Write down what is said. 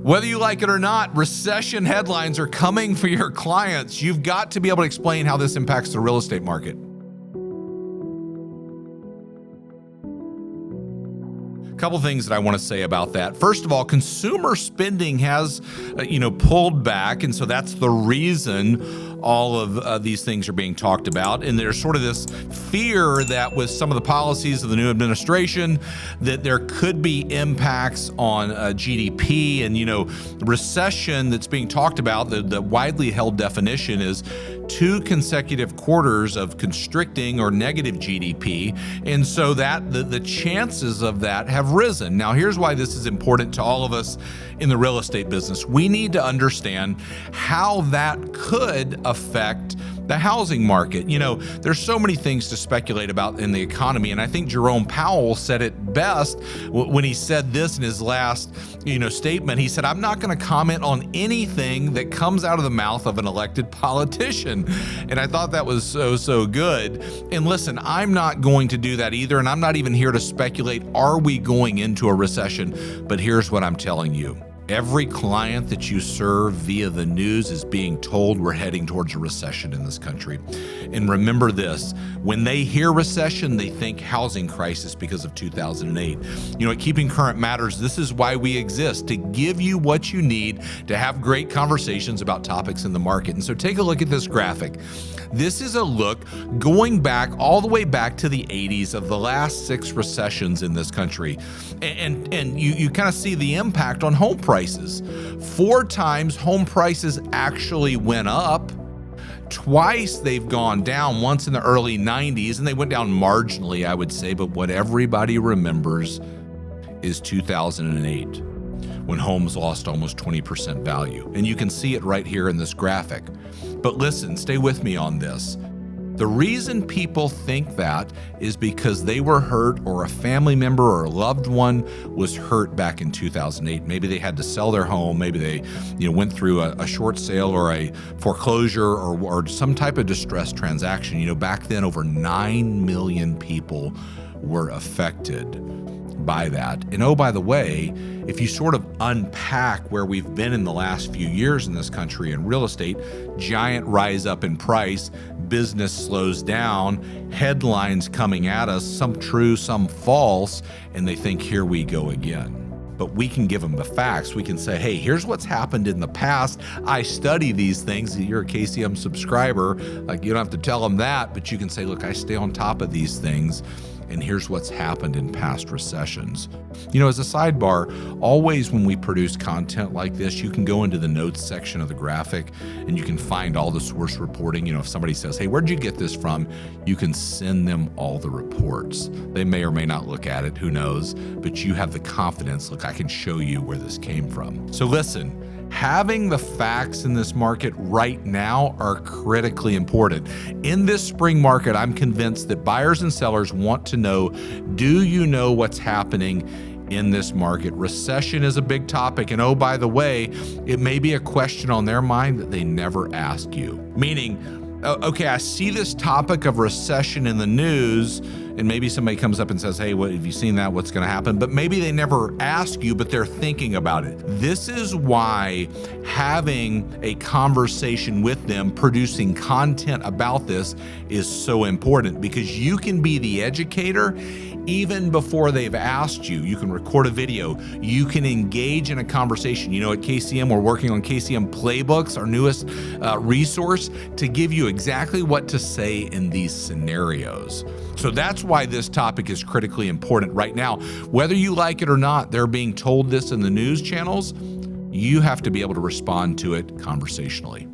Whether you like it or not, recession headlines are coming for your clients. You've got to be able to explain how this impacts the real estate market. Couple things that I want to say about that. First of all, consumer spending has, pulled back, and so that's the reason all of these things are being talked about. And there's sort of this fear that with some of the policies of the new administration, that there could be impacts on GDP and recession that's being talked about. The widely held definition is 2 consecutive quarters of constricting or negative GDP. And so that the chances of that have risen. Now, here's why this is important to all of us in the real estate business. We need to understand how that could affect the housing market. There's so many things to speculate about in the economy. And I think Jerome Powell said it best when he said this in his last, statement. He said, I'm not going to comment on anything that comes out of the mouth of an elected politician. And I thought that was so good. And listen, I'm not going to do that either. And I'm not even here to speculate, are we going into a recession? But here's what I'm telling you. Every client that you serve via the news is being told we're heading towards a recession in this country. And remember this, when they hear recession, they think housing crisis because of 2008. At Keeping Current Matters, this is why we exist, to give you what you need to have great conversations about topics in the market. And so take a look at this graphic. This is a look going back all the way back to the 80s of the last 6 recessions in this country. And you kind of see the impact on home prices. 4 times home prices actually went up. Twice they've gone down, once in the early 90s, and they went down marginally, I would say. But what everybody remembers is 2008, when homes lost almost 20% value. And you can see it right here in this graphic. But listen, stay with me on this. The reason people think that is because they were hurt, or a family member or a loved one was hurt back in 2008. Maybe they had to sell their home. Maybe they went through a short sale or a foreclosure or some type of distressed transaction. Back then over 9 million people were affected by that. And oh, by the way, if you sort of unpack where we've been in the last few years in this country in real estate, giant rise up in price, business slows down, headlines coming at us, some true, some false, and they think, here we go again. But we can give them the facts. We can say, hey, here's what's happened in the past. I study these things. You're a KCM subscriber. Like, you don't have to tell them that, but you can say, look, I stay on top of these things. And here's what's happened in past recessions. As a sidebar, always when we produce content like this, you can go into the notes section of the graphic and you can find all the source reporting. If somebody says, hey, where'd you get this from? You can send them all the reports. They may or may not look at it, who knows, but you have the confidence, look, I can show you where this came from. So listen, having the facts in this market right now are critically important. In this spring market, I'm convinced that buyers and sellers want to know, do you know what's happening in this market? Recession is a big topic. And oh, by the way, it may be a question on their mind that they never ask you. Meaning, okay, I see this topic of recession in the news, and maybe somebody comes up and says, hey, what have you seen that? What's going to happen? But maybe they never ask you, but they're thinking about it. This is why having a conversation with them, producing content about this is so important, because you can be the educator even before they've asked you. You can record a video. You can engage in a conversation. At KCM, we're working on KCM Playbooks, our newest resource, to give you exactly what to say in these scenarios. So that's why this topic is critically important right now. Whether you like it or not, they're being told this in the news channels. You have to be able to respond to it conversationally.